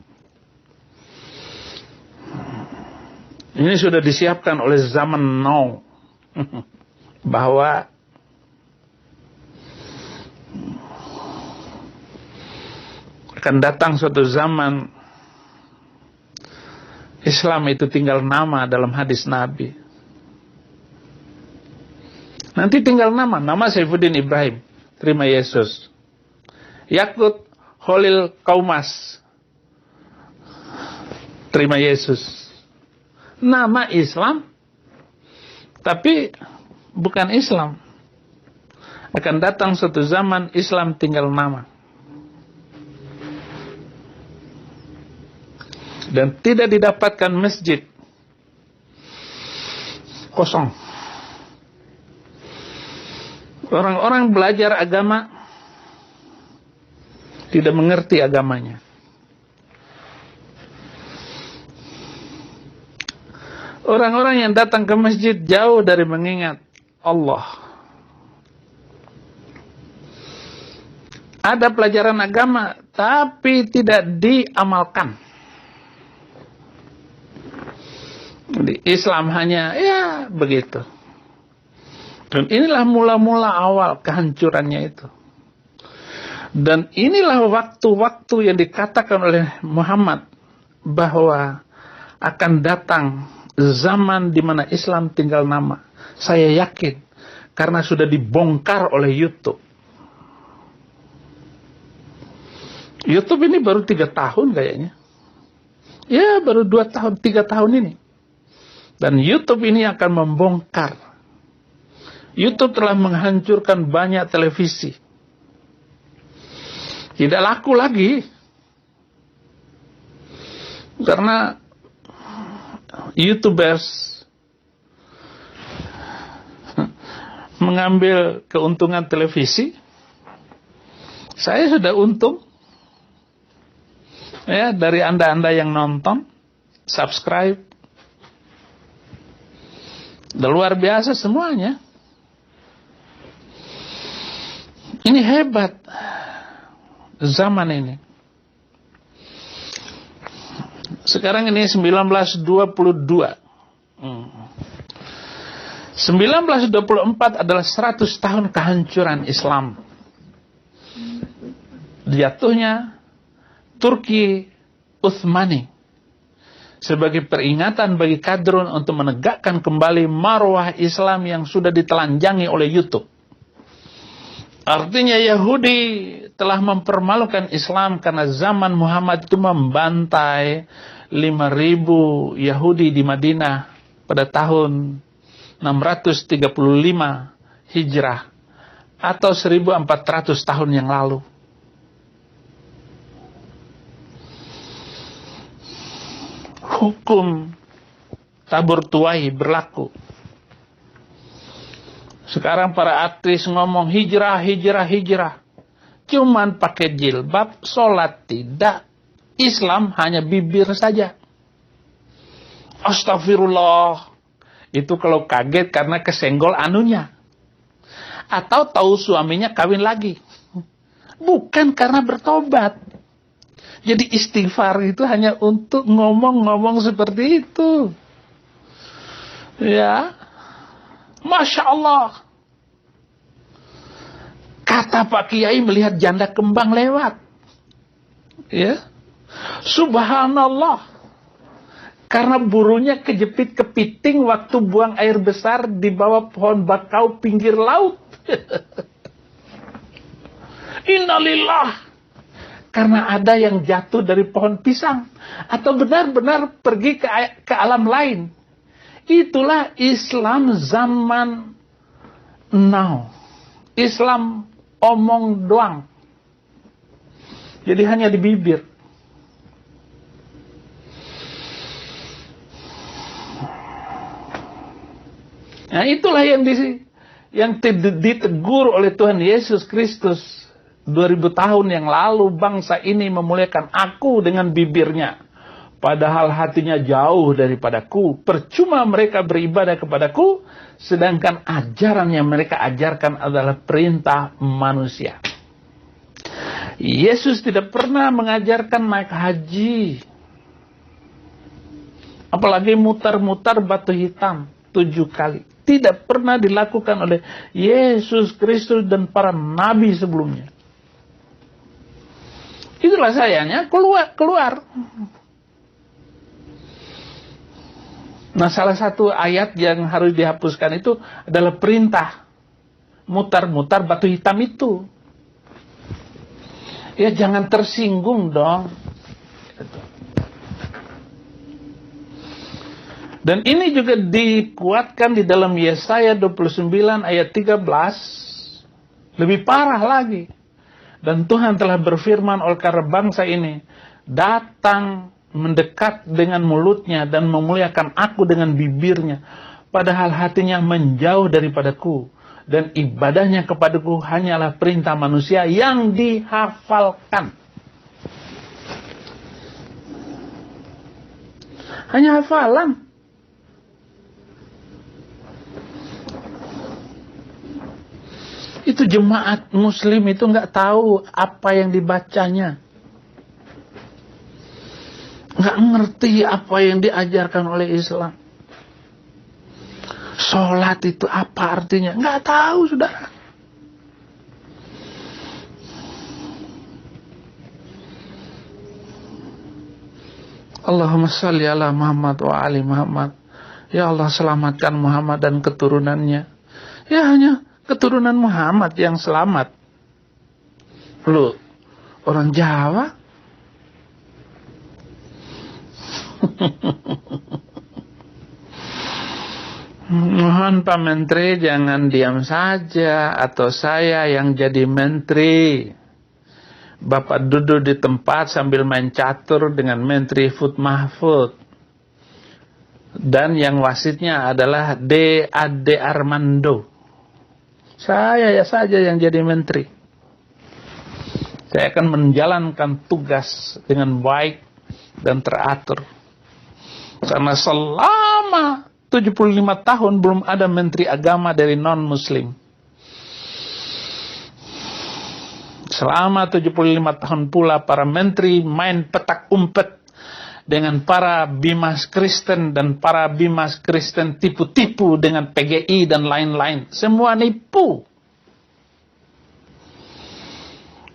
Ini sudah disiapkan oleh zaman now. Bahwa akan datang suatu zaman Islam itu tinggal nama dalam hadis Nabi. Nanti tinggal nama Saifuddin Ibrahim, terima Yesus. Yakut Holil Kaumas, terima Yesus. Nama Islam, tapi bukan Islam. Akan datang suatu zaman Islam tinggal nama. Dan tidak didapatkan masjid. Kosong. Orang-orang belajar agama tidak mengerti agamanya. Orang-orang yang datang ke masjid jauh dari mengingat Allah. Ada pelajaran agama, tapi tidak diamalkan. Jadi Islam hanya, ya begitu. Dan inilah mula-mula awal kehancurannya itu. Dan inilah waktu-waktu yang dikatakan oleh Muhammad bahwa akan datang zaman di mana Islam tinggal nama. Saya yakin karena sudah dibongkar oleh YouTube. YouTube ini baru 3 tahun kayaknya. Ya baru 2 tahun, 3 tahun ini. Dan YouTube ini akan membongkar. YouTube telah menghancurkan banyak televisi. Tidak laku lagi. Karena YouTubers mengambil keuntungan televisi. Saya sudah untung. Ya, dari Anda-Anda yang nonton, subscribe. Luar biasa semuanya. Ini hebat zaman ini. Sekarang ini 1922. 1924 adalah 100 tahun kehancuran Islam. Jatuhnya Turki Utsmani sebagai peringatan bagi kadrun untuk menegakkan kembali marwah Islam yang sudah ditelanjangi oleh YouTube. Artinya Yahudi telah mempermalukan Islam karena zaman Muhammad itu membantai 5.000 Yahudi di Madinah pada tahun 635 Hijrah atau 1400 tahun yang lalu. Hukum tabur tuai berlaku. Sekarang para artis ngomong hijrah. Cuman pakai jilbab, sholat tidak. Islam hanya bibir saja. Astagfirullah. Itu kalau kaget karena kesenggol anunya. Atau tahu suaminya kawin lagi. Bukan karena bertobat. Jadi istighfar itu hanya untuk ngomong-ngomong seperti itu. Ya. Masya Allah. Kata Pak Kiai melihat janda kembang lewat. Ya. Subhanallah. Karena burunya kejepit kepiting waktu buang air besar di bawah pohon bakau pinggir laut. Innalillah. Karena ada yang jatuh dari pohon pisang. Atau benar-benar pergi ke alam lain. Itulah Islam zaman now. Islam omong doang. Jadi hanya di bibir. Nah itulah yang ditegur oleh Tuhan Yesus Kristus 2000 tahun yang lalu. Bangsa ini memuliakan aku dengan bibirnya, padahal hatinya jauh daripadaku. Percuma mereka beribadah kepadaku, sedangkan ajaran yang mereka ajarkan adalah perintah manusia. Yesus tidak pernah mengajarkan naik haji, apalagi mutar-mutar batu hitam 7 kali. Tidak pernah dilakukan oleh Yesus Kristus dan para nabi sebelumnya. Itulah sayangnya keluar. Nah, salah satu ayat yang harus dihapuskan itu adalah perintah mutar-mutar batu hitam itu. Ya, jangan tersinggung dong. Dan ini juga dikuatkan di dalam Yesaya 29 ayat 13. Lebih parah lagi. Dan Tuhan telah berfirman oleh karena bangsa ini datang mendekat dengan mulutnya dan memuliakan aku dengan bibirnya, padahal hatinya menjauh daripadaku, dan ibadahnya kepadaku hanyalah perintah manusia yang dihafalkan. Hanya hafalan. Itu jemaat muslim itu nggak tahu apa yang dibacanya. Nggak ngerti apa yang diajarkan oleh Islam. Sholat itu apa artinya? Nggak tahu, saudara. Allahumma shalli ala Muhammad wa ali Muhammad. Ya Allah, selamatkan Muhammad dan keturunannya. Ya, hanya keturunan Muhammad yang selamat. Lu orang Jawa. Mohon Pak Menteri jangan diam saja, atau saya yang jadi menteri. Bapak duduk di tempat sambil main catur dengan Menteri Food Mahfud. Dan yang wasitnya adalah D.A.D. Armando. Saya ya saja yang jadi menteri. Saya akan menjalankan tugas dengan baik dan teratur. Karena selama 75 tahun belum ada menteri agama dari non-muslim. Selama 75 tahun pula para menteri main petak umpet dengan para bimas Kristen dan para bimas Kristen tipu-tipu dengan PGI dan lain-lain. Semua nipu.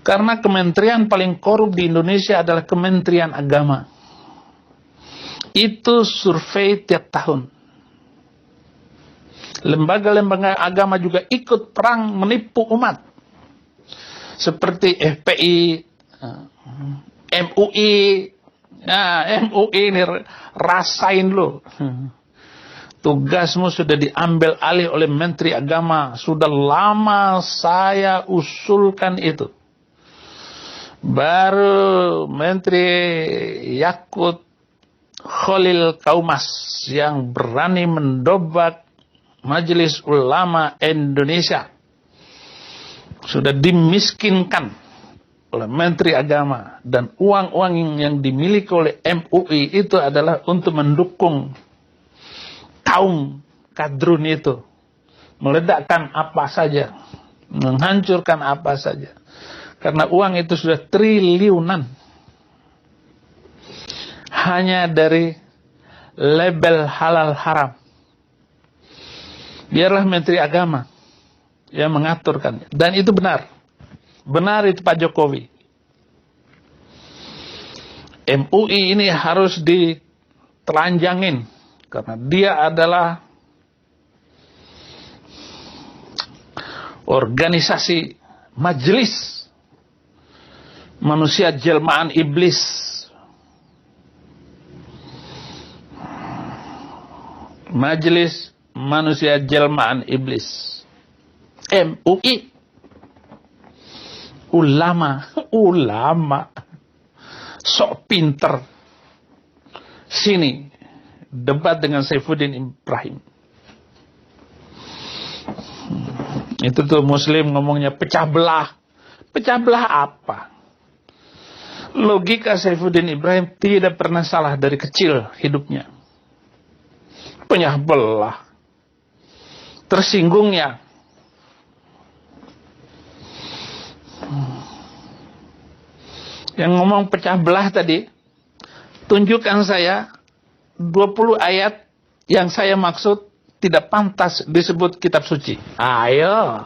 Karena kementerian paling korup di Indonesia adalah Kementerian Agama. Itu survei tiap tahun. Lembaga-lembaga agama juga ikut perang menipu umat. Seperti FPI, MUI. Nah, MUI ini rasain lo. Tugasmu sudah diambil alih oleh Menteri Agama. Sudah lama saya usulkan itu. Baru Menteri Yakut Khalil Kaumas yang berani mendobrak Majelis Ulama Indonesia. Sudah dimiskinkan oleh Menteri Agama, dan uang-uang yang dimiliki oleh MUI itu adalah untuk mendukung kaum kadrun itu, meledakkan apa saja, menghancurkan apa saja, karena uang itu sudah triliunan hanya dari label halal haram. Biarlah Menteri Agama yang mengaturkan, dan itu benar. Benar itu Pak Jokowi. MUI ini harus ditelanjangin karena dia adalah organisasi majelis manusia jelmaan iblis. Majelis manusia jelmaan iblis. MUI. Ulama sok pinter. Sini debat dengan Saifuddin Ibrahim. Itu tuh Muslim ngomongnya pecah belah. Pecah belah apa? Logika Saifuddin Ibrahim tidak pernah salah dari kecil hidupnya. Pecah belah. Tersinggungnya. Yang ngomong pecah belah tadi, tunjukkan saya 20 ayat yang saya maksud tidak pantas disebut kitab suci. Ayo.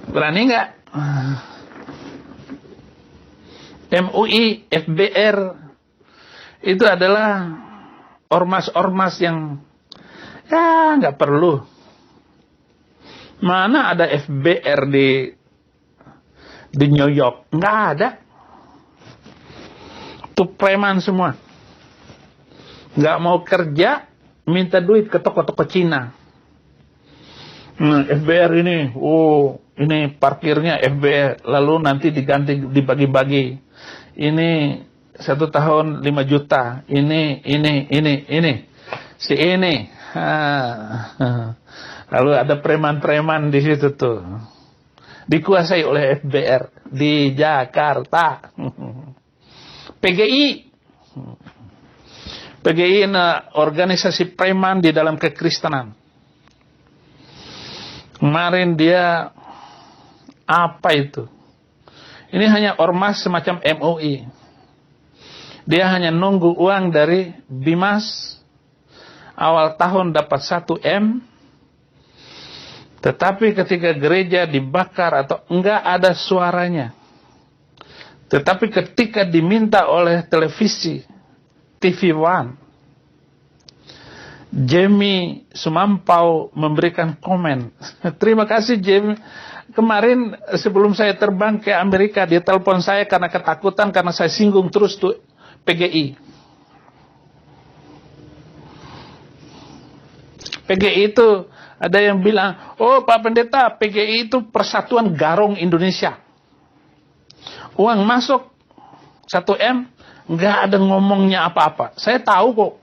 Berani nggak? MUI, FBR, itu adalah ormas-ormas yang ya nggak perlu. Mana ada FBR di New York? Nggak ada. Itu preman semua. Nggak mau kerja, minta duit ke toko-toko Cina. FBR ini, ini parkirnya FBR, lalu nanti diganti, dibagi-bagi. Ini 1 tahun 5 juta, ini. Si ini. Lalu ada preman-preman di situ tuh. Dikuasai oleh FBR di Jakarta. PGI organisasi preman di dalam kekristenan. Kemarin dia apa itu? Ini hanya ormas semacam MUI. Dia hanya nunggu uang dari Bimas. Awal tahun dapat 1 M. Tetapi ketika gereja dibakar atau enggak ada suaranya. Tetapi ketika diminta oleh televisi TV One, Jamie Sumampau memberikan komen. Terima kasih Jamie. Kemarin sebelum saya terbang ke Amerika, dia telepon saya karena ketakutan karena saya singgung terus tuh PGI. PGI itu ada yang bilang, oh Pak Pendeta, PGI itu Persatuan Garong Indonesia. Uang masuk 1 M, nggak ada ngomongnya apa-apa. Saya tahu kok.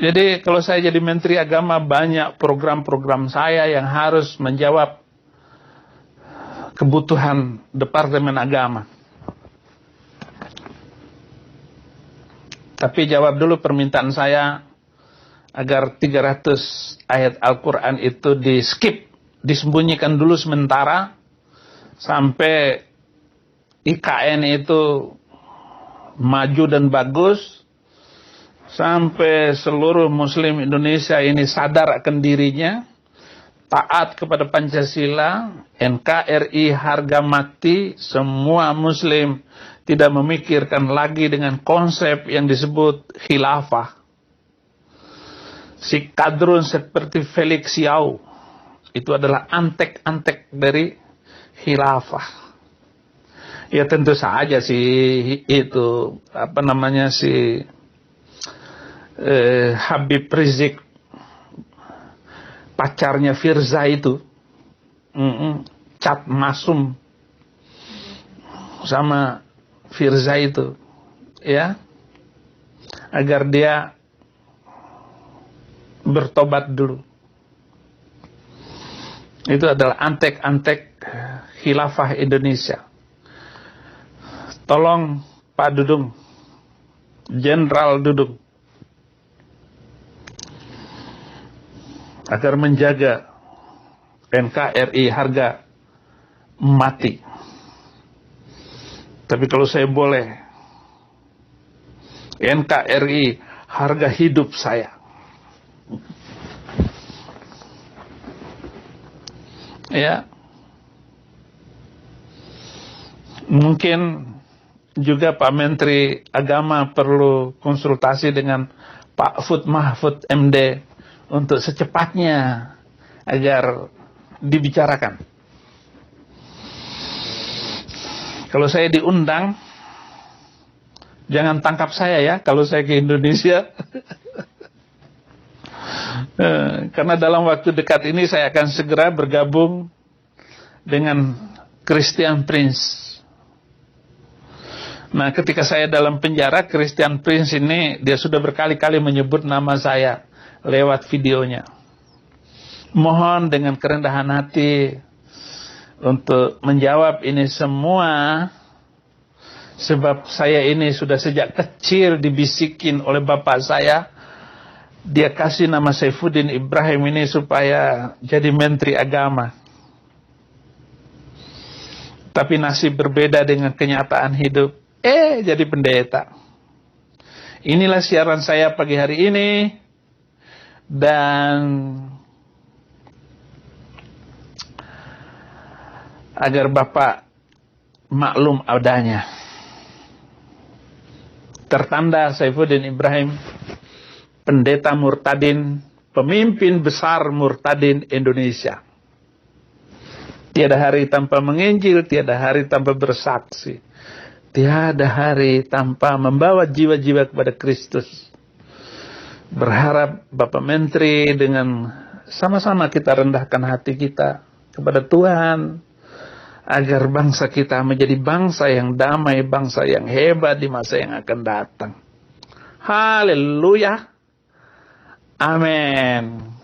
Jadi kalau saya jadi Menteri Agama, banyak program-program saya yang harus menjawab kebutuhan Departemen Agama. Tapi jawab dulu permintaan saya agar 300 ayat Al-Quran itu di skip, disembunyikan dulu sementara sampai IKN itu maju dan bagus, sampai seluruh Muslim Indonesia ini sadar akan dirinya, taat kepada Pancasila, NKRI harga mati, semua Muslim tidak memikirkan lagi dengan konsep yang disebut khilafah. Si kadrun seperti Felix Yau itu adalah antek-antek dari khilafah. Ya tentu saja sih itu si Habib Rizik, pacarnya Firza itu, Cat Masum sama Firza itu, ya, agar dia bertobat dulu. Itu adalah antek-antek khilafah Indonesia. Tolong Pak Dudung, Jenderal Dudung, agar menjaga NKRI harga mati. Tapi kalau saya boleh, NKRI harga hidup saya. Ya, mungkin juga Pak Menteri Agama perlu konsultasi dengan Pak Fud Mahfud MD untuk secepatnya agar dibicarakan. Kalau saya diundang, jangan tangkap saya ya kalau saya ke Indonesia. Karena dalam waktu dekat ini saya akan segera bergabung dengan Christian Prince. Nah, ketika saya dalam penjara, Christian Prince ini dia sudah berkali-kali menyebut nama saya lewat videonya. Mohon dengan kerendahan hati untuk menjawab ini semua, sebab saya ini sudah sejak kecil dibisikin oleh bapak saya. Dia kasih nama Saifuddin Ibrahim ini supaya jadi Menteri Agama. Tapi nasib berbeda dengan kenyataan hidup. Jadi pendeta. Inilah siaran saya pagi hari ini. Dan agar Bapak maklum adanya. Tertanda Saifuddin Ibrahim, pendeta murtadin, pemimpin besar murtadin Indonesia. Tiada hari tanpa menginjil, tiada hari tanpa bersaksi, tiada hari tanpa membawa jiwa-jiwa kepada Kristus. Berharap Bapak Menteri dengan sama-sama kita rendahkan hati kita kepada Tuhan, agar bangsa kita menjadi bangsa yang damai, bangsa yang hebat di masa yang akan datang. Haleluya. Amin.